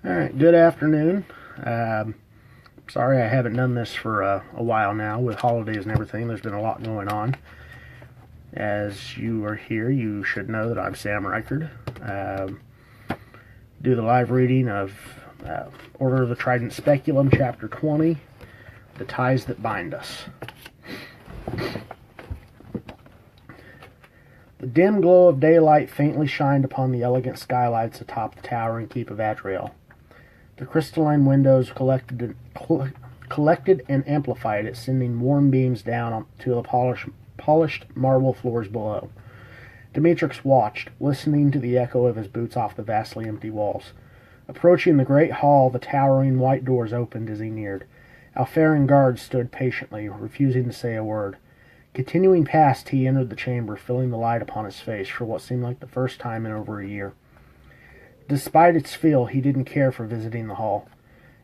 Alright, good afternoon. Sorry I haven't done this for a while now with holidays and everything. There's been a lot going on. As you are here, you should know that I'm Sam Reichard. Do the live reading of Order of the Trident Speculum, Chapter 20, The Ties That Bind Us. The dim glow of daylight faintly shined upon the elegant skylights atop the towering keep of Adriel. The crystalline windows collected and amplified it, sending warm beams down to the polished marble floors below. Demetrix watched, listening to the echo of his boots off the vastly empty walls. Approaching the great hall, the towering white doors opened as he neared. Alfarin guards stood patiently, refusing to say a word. Continuing past, he entered the chamber, feeling the light upon his face for what seemed like the first time in over a year. Despite its feel, he didn't care for visiting the hall.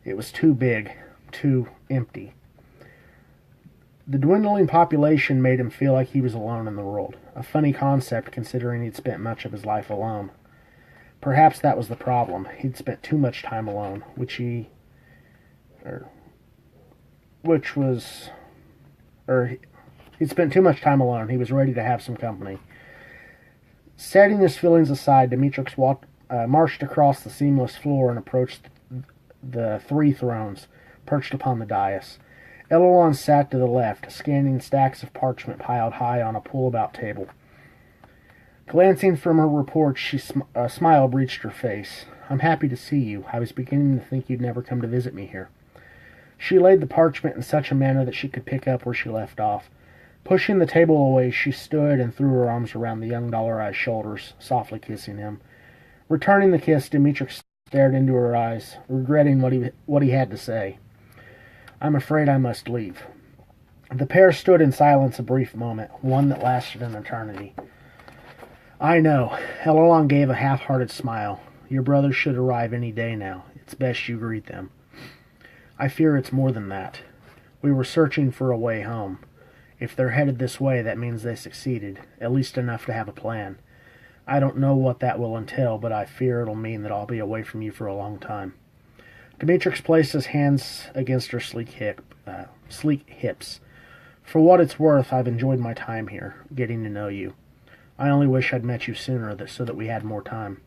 It was too big, too empty. The dwindling population made him feel like he was alone in the world, a funny concept considering he'd spent much of his life alone. Perhaps that was the problem. He'd spent too much time alone, he'd spent too much time alone. He was ready to have some company. Setting his feelings aside, Demetrix marched across the seamless floor and approached the three thrones perched upon the dais. Elelon sat to the left, scanning stacks of parchment piled high on a pull-about table. Glancing from her report, a smile breached her face. "I'm happy to see you. I was beginning to think you'd never come to visit me here." She laid the parchment in such a manner that she could pick up where she left off. Pushing the table away, she stood and threw her arms around the young dollarized shoulders, softly kissing him. Returning the kiss, Demetrix stared into her eyes, regretting what he had to say. "I'm afraid I must leave." The pair stood in silence a brief moment, one that lasted an eternity. "I know." Elelon gave a half-hearted smile. "Your brothers should arrive any day now. It's best you greet them." "I fear it's more than that. We were searching for a way home. If they're headed this way, that means they succeeded, at least enough to have a plan. I don't know what that will entail, but I fear it'll mean that I'll be away from you for a long time." Demetrix placed his hands against her sleek hips. "For what it's worth, I've enjoyed my time here, getting to know you. I only wish I'd met you sooner, so that we had more time."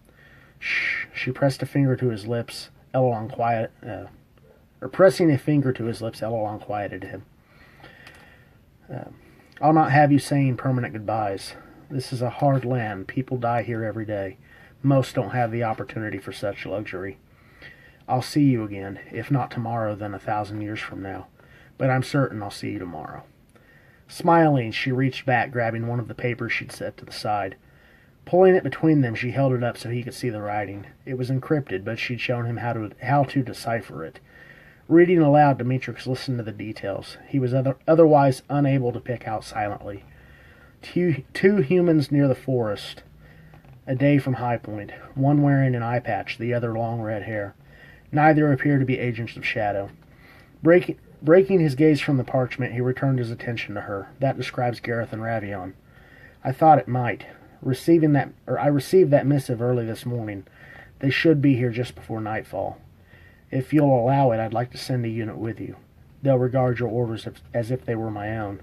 Shh. She pressed a finger to his lips. Pressing a finger to his lips, Elelon quieted him. "I'll not have you saying permanent goodbyes. This is a hard land. People die here every day. Most don't have the opportunity for such luxury. I'll see you again, if not tomorrow, then 1,000 years from now. But I'm certain I'll see you tomorrow." Smiling, she reached back, grabbing one of the papers she'd set to the side. Pulling it between them, she held it up so he could see the writing. It was encrypted, but she'd shown him how to decipher it. Reading aloud, Demetrix listened to the details. He was otherwise unable to pick out silently. Two humans near the forest, a day from High Point, one wearing an eye patch, the other long red hair. Neither appeared to be agents of shadow. Breaking his gaze from the parchment, he returned his attention to her. "That describes Gareth and Ravion." "I thought it might. I received that missive early this morning. They should be here just before nightfall. If you'll allow it, I'd like to send a unit with you. They'll regard your orders as if they were my own.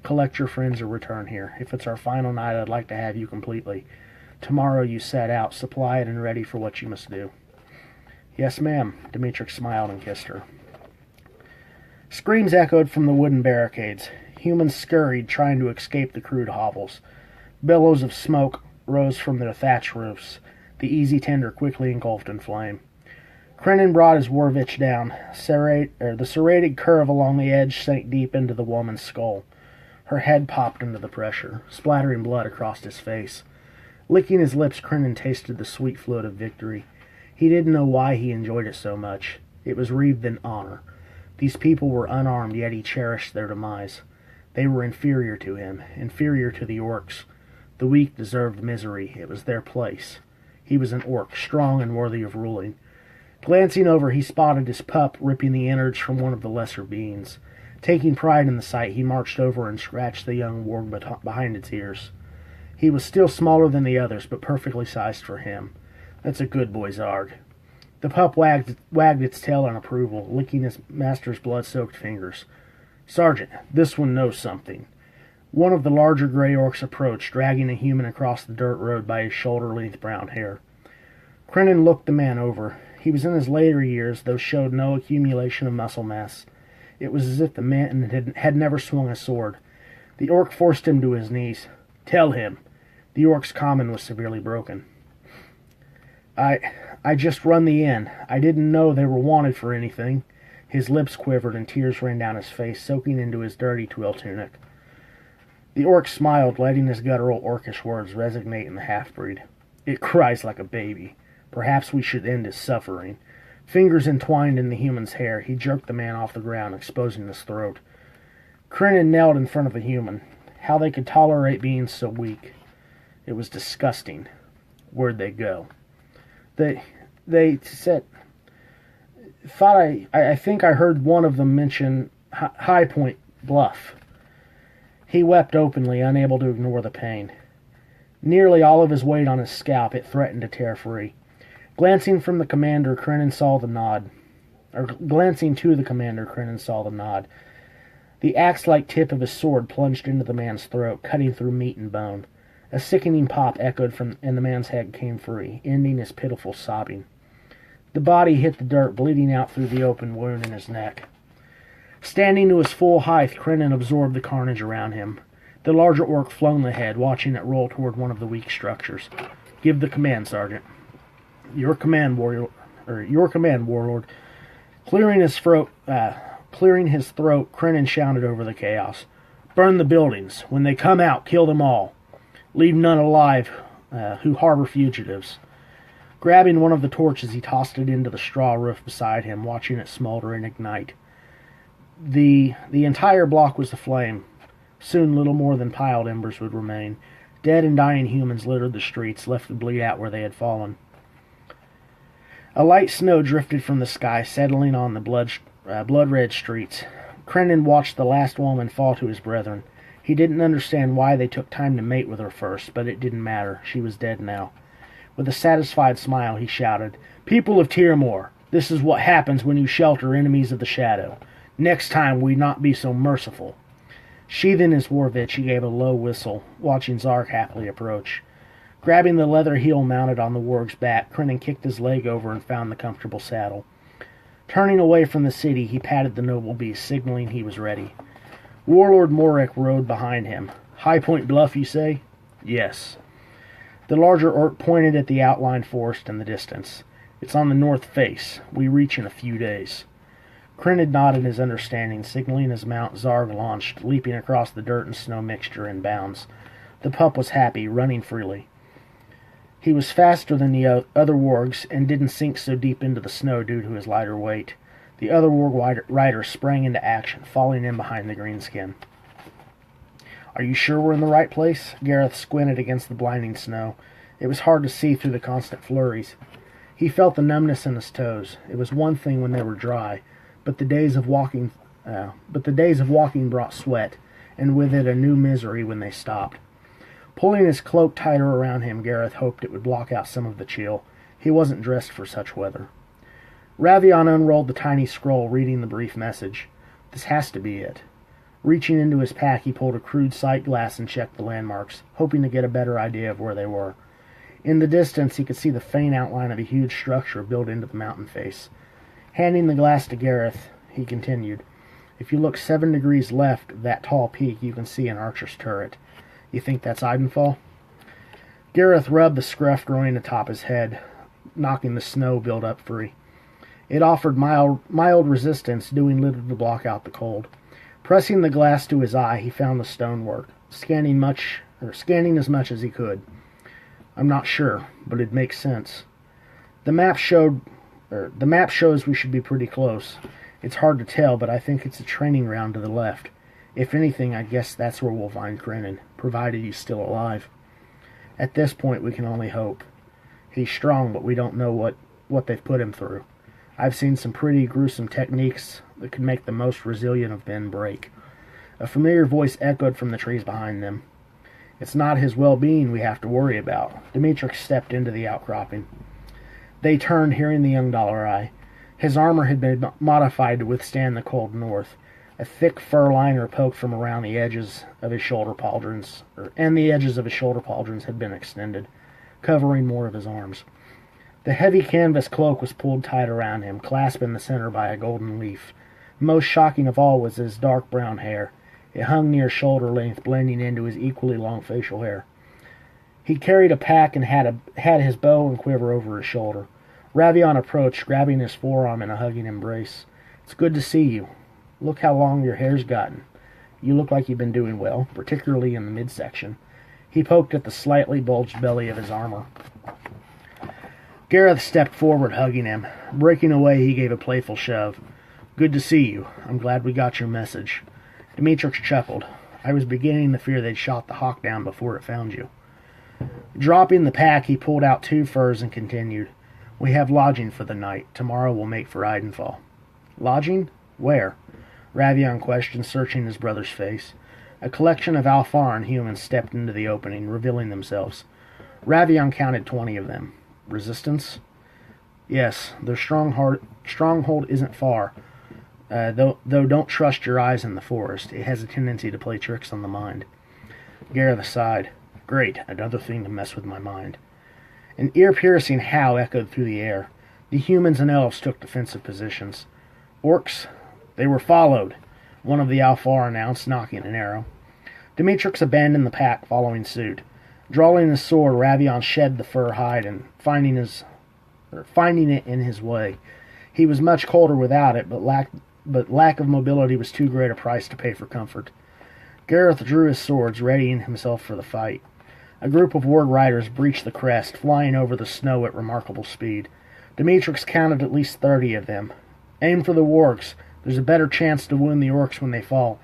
Collect your friends and return here. If it's our final night, I'd like to have you completely. Tomorrow you set out, supplied and ready for what you must do." "Yes, ma'am." Demetrix smiled and kissed her. Screams echoed from the wooden barricades. Humans scurried, trying to escape the crude hovels. Billows of smoke rose from their thatch roofs. The easy tender quickly engulfed in flame. Krenin brought his Warvich down. The serrated curve along the edge sank deep into the woman's skull. Her head popped under the pressure, splattering blood across his face. Licking his lips, Krenin tasted the sweet float of victory. He didn't know why he enjoyed it so much. It was wreathed in honor. These people were unarmed, yet he cherished their demise. They were inferior to him, inferior to the orcs. The weak deserved misery. It was their place. He was an orc, strong and worthy of ruling. Glancing over, he spotted his pup ripping the innards from one of the lesser beings. Taking pride in the sight, he marched over and scratched the young warg behind its ears. He was still smaller than the others, but perfectly sized for him. "That's a good boy, Zarg." The pup wagged its tail in approval, licking its master's blood-soaked fingers. "Sergeant, this one knows something." One of the larger gray orcs approached, dragging a human across the dirt road by his shoulder-length brown hair. Krenin looked the man over. He was in his later years, though showed no accumulation of muscle mass. It was as if the man had never swung a sword. The orc forced him to his knees. "Tell him." The orc's common was severely broken. I just run the inn. I didn't know they were wanted for anything." His lips quivered and tears ran down his face, soaking into his dirty twill tunic. The orc smiled, letting his guttural orcish words resonate in the half-breed. "It cries like a baby. Perhaps we should end his suffering." Fingers entwined in the human's hair, he jerked the man off the ground, exposing his throat. Krenin knelt in front of the human. How they could tolerate being so weak. It was disgusting. Where'd they go? They said... I think I heard one of them mention High Point Bluff. He wept openly, unable to ignore the pain. Nearly all of his weight on his scalp, it threatened to tear free. Glancing to the commander, Krenin saw the nod. The axe-like tip of his sword plunged into the man's throat, cutting through meat and bone. A sickening pop echoed and the man's head came free, ending his pitiful sobbing. The body hit the dirt, bleeding out through the open wound in his neck. Standing to his full height, Krenin absorbed the carnage around him. The larger orc flung the head, watching it roll toward one of the weak structures. "Give the command, Sergeant." Your command, warlord. Clearing his throat, Krenin shouted over the chaos. "Burn the buildings. When they come out, kill them all. Leave none alive who harbor fugitives." Grabbing one of the torches, he tossed it into the straw roof beside him, watching it smolder and ignite. The entire block was aflame. Soon little more than piled embers would remain. Dead and dying humans littered the streets, left to bleed out where they had fallen. A light snow drifted from the sky, settling on the blood-red streets. Krenin watched the last woman fall to his brethren. He didn't understand why they took time to mate with her first, but it didn't matter. She was dead now. With a satisfied smile, he shouted, "People of Tyrmor, this is what happens when you shelter enemies of the shadow. Next time we not be so merciful." Sheathing his warvitch, he gave a low whistle, watching Zark happily approach. Grabbing the leather heel mounted on the warg's back, Krenin kicked his leg over and found the comfortable saddle. Turning away from the city, he patted the noble beast, signaling he was ready. Warlord Morek rode behind him. "High Point Bluff, you say?" "Yes." The larger orc pointed at the outlined forest in the distance. "It's on the north face. We reach in a few days." Krenin nodded his understanding, signaling his mount. Zarg launched, leaping across the dirt and snow mixture in bounds. The pup was happy, running freely. He was faster than the other wargs and didn't sink so deep into the snow due to his lighter weight. The other warg rider sprang into action, falling in behind the greenskin. "Are you sure we're in the right place?" Gareth squinted against the blinding snow. It was hard to see through the constant flurries. He felt the numbness in his toes. It was one thing when they were dry, but the days of walking brought sweat, and with it a new misery when they stopped. Pulling his cloak tighter around him, Gareth hoped it would block out some of the chill. He wasn't dressed for such weather. Ravion unrolled the tiny scroll, reading the brief message. This has to be it. Reaching into his pack, he pulled a crude sight glass and checked the landmarks, hoping to get a better idea of where they were. In the distance, he could see the faint outline of a huge structure built into the mountain face. Handing the glass to Gareth, he continued, "If you look 7 degrees left of that tall peak, you can see an archer's turret. You think that's Idenfall?" Gareth rubbed the scruff growing atop his head, knocking the snow build-up free. It offered mild resistance, doing little to block out the cold. Pressing the glass to his eye, he found the stonework, scanning as much as he could. "I'm not sure, but it makes sense. The map shows we should be pretty close. It's hard to tell, but I think it's a training ground to the left. If anything, I guess that's where we'll find Krenin, provided he's still alive. At this point, we can only hope. He's strong, but we don't know what they've put him through. I've seen some pretty gruesome techniques that could make the most resilient of men break." A familiar voice echoed from the trees behind them. "It's not his well-being we have to worry about." Dimitri stepped into the outcropping. They turned, hearing the young Dollar Eye. His armor had been modified to withstand the cold north. A thick fur liner poked from around the edges of his shoulder pauldrons, and the edges of his shoulder pauldrons had been extended, covering more of his arms. The heavy canvas cloak was pulled tight around him, clasped in the center by a golden leaf. Most shocking of all was his dark brown hair. It hung near shoulder length, blending into his equally long facial hair. He carried a pack and had his bow and quiver over his shoulder. Ravion approached, grabbing his forearm in a hugging embrace. "It's good to see you. Look how long your hair's gotten. You look like you've been doing well, particularly in the midsection." He poked at the slightly bulged belly of his armor. Gareth stepped forward, hugging him. Breaking away, he gave a playful shove. "Good to see you. I'm glad we got your message." Demetrix chuckled. "I was beginning to fear they'd shot the hawk down before it found you." Dropping the pack, he pulled out 2 furs and continued. "We have lodging for the night. Tomorrow we'll make for Idenfall." "Lodging? Where?" Ravion questioned, searching his brother's face. A collection of Alfaran humans stepped into the opening, revealing themselves. Ravion counted 20 of them. "Resistance?" "Yes, their stronghold isn't far. Though don't trust your eyes in the forest. It has a tendency to play tricks on the mind." Gareth sighed. "Great, another thing to mess with my mind." An ear-piercing howl echoed through the air. The humans and elves took defensive positions. "Orcs? They were followed," one of the Alfar announced, knocking an arrow. Demetrix abandoned the pack, following suit. Drawing his sword, Ravion shed the fur hide and finding it in his way. He was much colder without it, but lack of mobility was too great a price to pay for comfort. Gareth drew his swords, readying himself for the fight. A group of warg riders breached the crest, flying over the snow at remarkable speed. Demetrix counted at least 30 of them. "Aim for the wargs. There's a better chance to wound the orcs when they fall."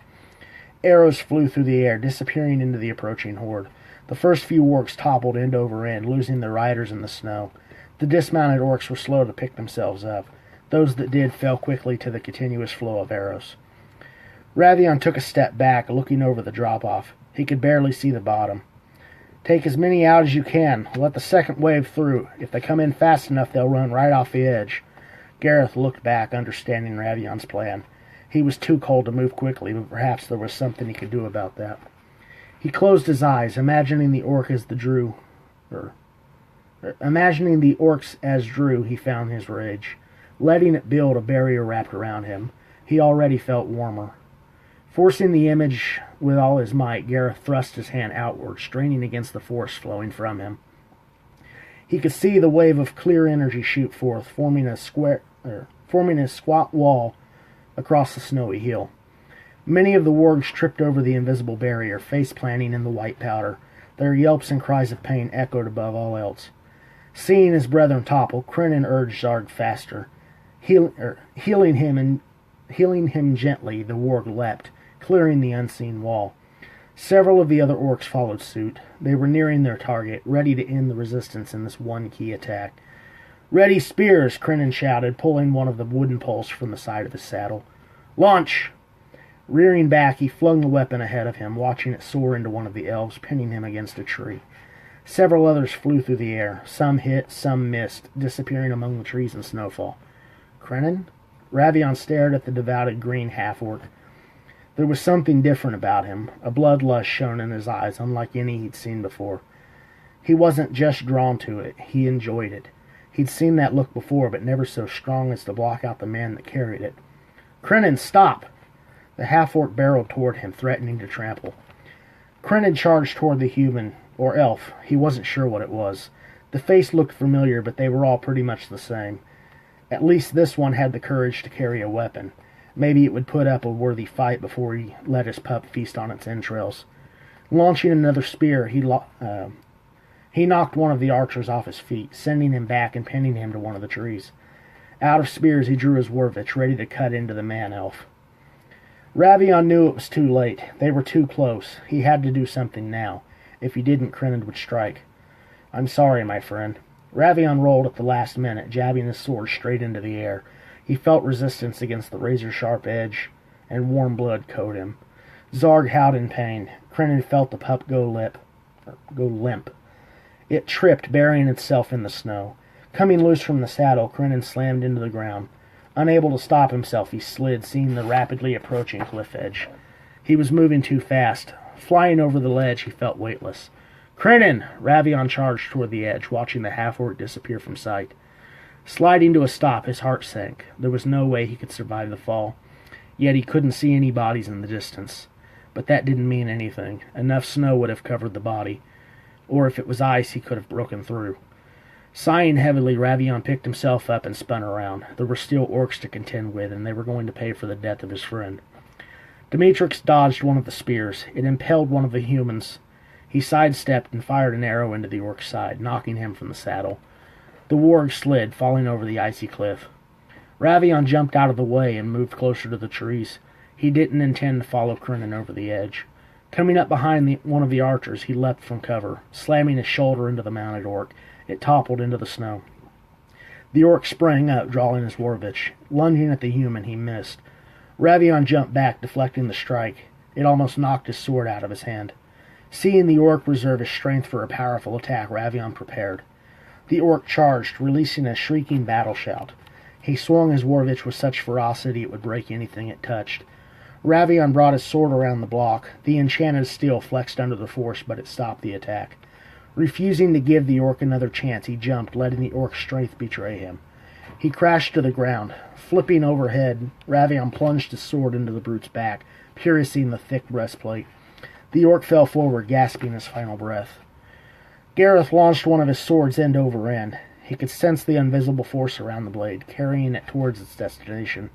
Arrows flew through the air, disappearing into the approaching horde. The first few orcs toppled end over end, losing their riders in the snow. The dismounted orcs were slow to pick themselves up. Those that did fell quickly to the continuous flow of arrows. Ravion took a step back, looking over the drop-off. He could barely see the bottom. "Take as many out as you can. Let the second wave through. If they come in fast enough, they'll run right off the edge." Gareth looked back, understanding Ravion's plan. He was too cold to move quickly, but perhaps there was something he could do about that. He closed his eyes, imagining the orcs as Drew, he found his rage. Letting it build a barrier wrapped around him, he already felt warmer. Forcing the image with all his might, Gareth thrust his hand outward, straining against the force flowing from him. He could see the wave of clear energy shoot forth, forming a squat wall across the snowy hill. Many of the wargs tripped over the invisible barrier, face-planting in the white powder. Their yelps and cries of pain echoed above all else. Seeing his brethren topple, Crinan urged Zarg faster. Healing him gently, the warg leapt, clearing the unseen wall. Several of the other orcs followed suit. They were nearing their target, ready to end the resistance in this one key attack. "Ready spears!" Crinan shouted, pulling one of the wooden poles from the side of his saddle. "Launch!" Rearing back, he flung the weapon ahead of him, watching it soar into one of the elves, pinning him against a tree. Several others flew through the air. Some hit, some missed, disappearing among the trees and snowfall. "Crinan?" Ravion stared at the devoted green half-orc. There was something different about him. A bloodlust shone in his eyes, unlike any he'd seen before. He wasn't just drawn to it, he enjoyed it. He'd seen that look before, but never so strong as to block out the man that carried it. "Crinan, stop!" The half-orc barreled toward him, threatening to trample. Crinan charged toward the human, or elf. He wasn't sure what it was. The face looked familiar, but they were all pretty much the same. At least this one had the courage to carry a weapon. Maybe it would put up a worthy fight before he let his pup feast on its entrails. Launching another spear, he knocked one of the archers off his feet, sending him back and pinning him to one of the trees. Out of spears, he drew his Warvich, ready to cut into the man-elf. Ravion knew it was too late. They were too close. He had to do something now. If he didn't, Crinan would strike. "I'm sorry, my friend." Ravion rolled at the last minute, jabbing his sword straight into the air. He felt resistance against the razor-sharp edge, and warm blood coat him. Zarg howled in pain. Crinan felt the pup go limp. It tripped, burying itself in the snow. Coming loose from the saddle, Crinan slammed into the ground. Unable to stop himself, he slid, seeing the rapidly approaching cliff edge. He was moving too fast. Flying over the ledge, he felt weightless. "Crinan!" Ravion charged toward the edge, watching the half-orc disappear from sight. Sliding to a stop, his heart sank. There was no way he could survive the fall. Yet he couldn't see any bodies in the distance. But that didn't mean anything. Enough snow would have covered the body. Or if it was ice, he could have broken through. Sighing heavily, Ravion picked himself up and spun around. There were still orcs to contend with, and they were going to pay for the death of his friend. Demetrix dodged one of the spears. It impaled one of the humans. He sidestepped and fired an arrow into the orc's side, knocking him from the saddle. The warg slid, falling over the icy cliff. Ravion jumped out of the way and moved closer to the trees. He didn't intend to follow Crinan over the edge. Coming up behind one of the archers, he leapt from cover. Slamming his shoulder into the mounted orc, it toppled into the snow. The orc sprang up, drawing his Warvich. Lunging at the human, he missed. Ravion jumped back, deflecting the strike. It almost knocked his sword out of his hand. Seeing the orc reserve his strength for a powerful attack, Ravion prepared. The orc charged, releasing a shrieking battle shout. He swung his Warvich with such ferocity it would break anything it touched. Ravion brought his sword around the block. The enchanted steel flexed under the force, but it stopped the attack. Refusing to give the orc another chance, he jumped, letting the orc's strength betray him. He crashed to the ground. Flipping overhead, Ravion plunged his sword into the brute's back, piercing the thick breastplate. The orc fell forward, gasping his final breath. Gareth launched one of his swords end over end. He could sense the invisible force around the blade, carrying it towards its destination.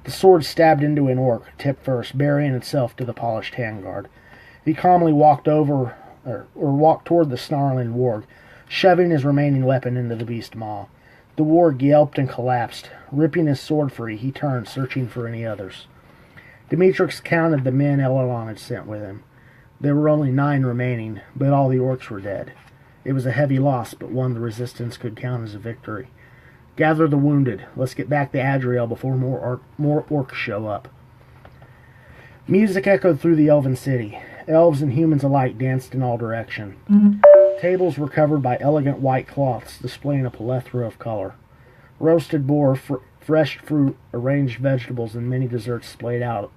The sword stabbed into an orc, tip first, burying itself to the polished handguard. He calmly walked toward the snarling warg, shoving his remaining weapon into the beast's maw. The warg yelped and collapsed. Ripping his sword free, he turned, searching for any others. Demetrix counted the men Elrond had sent with him. There were only 9 remaining, but all the orcs were dead. It was a heavy loss, but one the resistance could count as a victory. "Gather the wounded. Let's get back to Adriel before more orcs show up." Music echoed through the elven city. Elves and humans alike danced in all directions. Tables were covered by elegant white cloths, displaying a plethora of color. Roasted boar, fresh fruit, arranged vegetables, and many desserts splayed out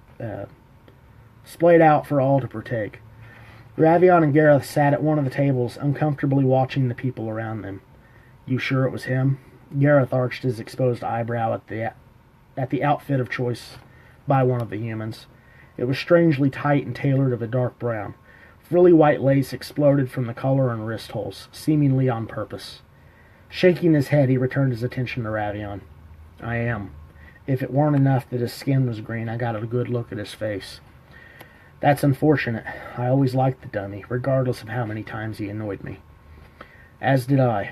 for all to partake. Ravion and Gareth sat at one of the tables, uncomfortably watching the people around them. "You sure it was him?" Gareth arched his exposed eyebrow at the outfit of choice by one of the humans. It was strangely tight and tailored of a dark brown. Frilly white lace exploded from the collar and wrist holes, seemingly on purpose. Shaking his head, he returned his attention to Ravion. "I am. If it weren't enough that his skin was green, I got a good look at his face." "That's unfortunate. I always liked the dummy, regardless of how many times he annoyed me." "As did I."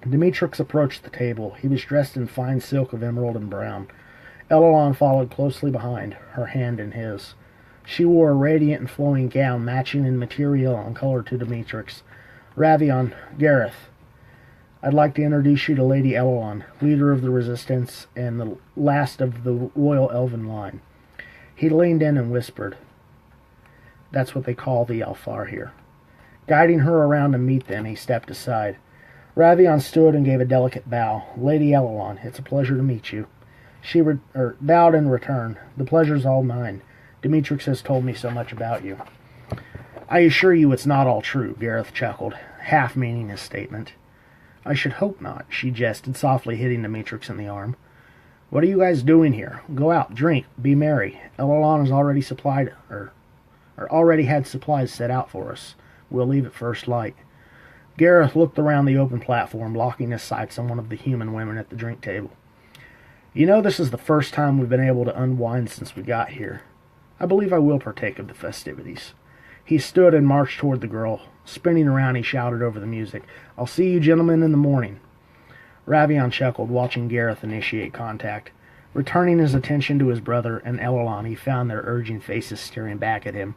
Demetrix approached the table. He was dressed in fine silk of emerald and brown. Elrond followed closely behind, her hand in his. She wore a radiant and flowing gown, matching in material and color to Demetrix. "Ravion, Gareth, I'd like to introduce you to Lady Elrond, leader of the Resistance and the last of the royal elven line." He leaned in and whispered. That's what they call the Alfar here. Guiding her around to meet them, he stepped aside. Ravion stood and gave a delicate bow. "Lady Elrond, it's a pleasure to meet you." She bowed in return. "The pleasure's all mine. Demetrix has told me so much about you." "I assure you it's not all true," Gareth chuckled, half meaning his statement. "I should hope not," she jested, softly hitting Demetrix in the arm. "What are you guys doing here? Go out, drink, be merry. Elrond has already had supplies set out for us. We'll leave at first light." Gareth looked around the open platform, locking his sights on one of the human women at the drink table. "You know, this is the first time we've been able to unwind since we got here. I believe I will partake of the festivities." He stood and marched toward the girl. Spinning around, he shouted over the music, "I'll see you gentlemen in the morning." Ravion chuckled, watching Gareth initiate contact. Returning his attention to his brother and Elrond, he found their urging faces staring back at him.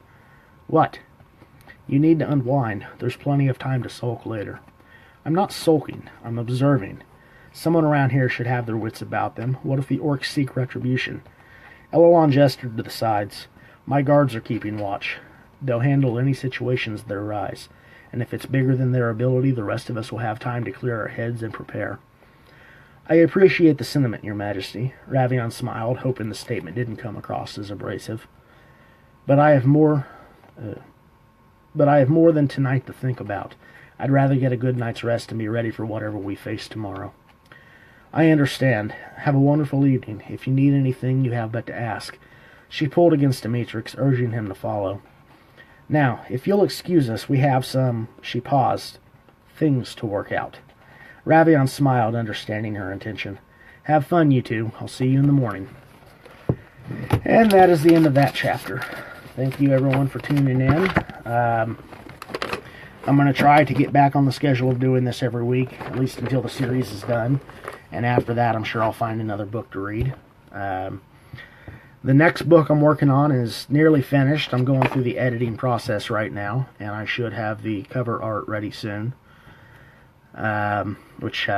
"What?" "You need to unwind. There's plenty of time to sulk later." "I'm not sulking. I'm observing. Someone around here should have their wits about them. What if the orcs seek retribution?" Elrond gestured to the sides. "My guards are keeping watch. They'll handle any situations that arise, and if it's bigger than their ability, the rest of us will have time to clear our heads and prepare. I appreciate the sentiment, Your Majesty. Ravion smiled, hoping the statement didn't come across as abrasive. But I have more than tonight to think about. I'd rather get a good night's rest and be ready for whatever we face tomorrow. I understand. Have a wonderful evening. If you need anything, you have but to ask. She pulled against Demetrix, urging him to follow. Now, if you'll excuse us, we have some, she paused, things to work out. Ravion smiled, understanding her intention. Have fun, you two. I'll see you in the morning. And that is the end of that chapter. Thank you, everyone, for tuning in. I'm going to try to get back on the schedule of doing this every week, at least until the series is done. And after that, I'm sure I'll find another book to read. The next book I'm working on is nearly finished. I'm going through the editing process right now, and I should have the cover art ready soon. Which,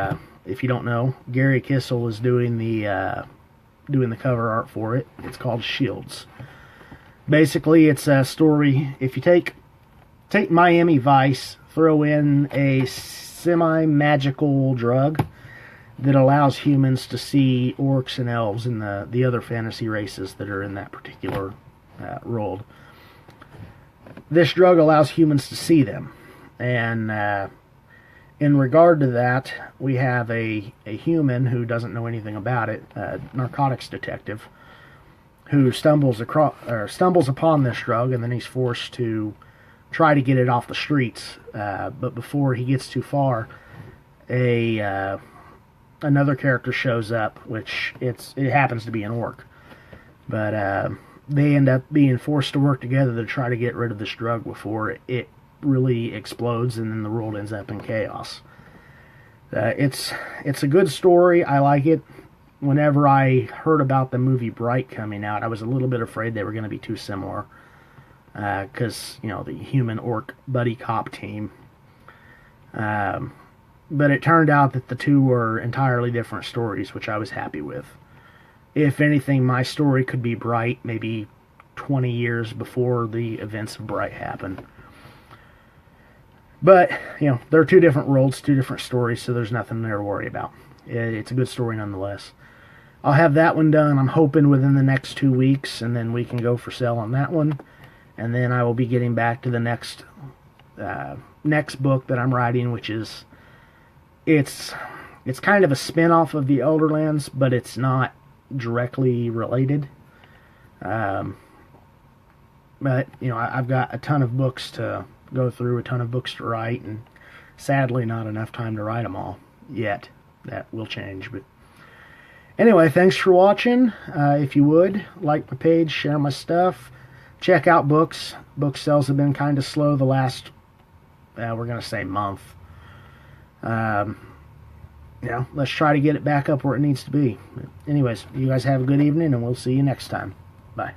if you don't know, Gary Kissel is doing the cover art for it. It's called Shields. Basically, it's a story. If you take Miami Vice, throw in a semi-magical drug that allows humans to see orcs and elves and the other fantasy races that are in that particular world. This drug allows humans to see them, and in regard to that, we have a human who doesn't know anything about it, a narcotics detective, who stumbles upon this drug, and then he's forced to try to get it off the streets. But before he gets too far, another character shows up, which it happens to be an orc. But they end up being forced to work together to try to get rid of this drug before it really explodes, and then the world ends up in chaos. It's a good story. I like it. Whenever I heard about the movie Bright coming out, I was a little bit afraid they were going to be too similar, because the human orc buddy cop team. But it turned out that the two were entirely different stories, which I was happy with. If anything, my story could be Bright maybe 20 years before the events of Bright happened. But, they're two different worlds, two different stories, so there's nothing there to worry about. It's a good story nonetheless. I'll have that one done, I'm hoping, within the next 2 weeks, and then we can go for sale on that one. And then I will be getting back to the next book that I'm writing, which is... It's kind of a spin-off of the Elderlands, but it's not directly related. But, I've got a ton of books to go through, a ton of books to write, and sadly not enough time to write them all yet. That will change, but anyway, thanks for watching. If you would, like my page, share my stuff, check out books. Book sales have been kind of slow the last, we're going to say month. Let's try to get it back up where it needs to be. But anyways, you guys have a good evening, and we'll see you next time. Bye.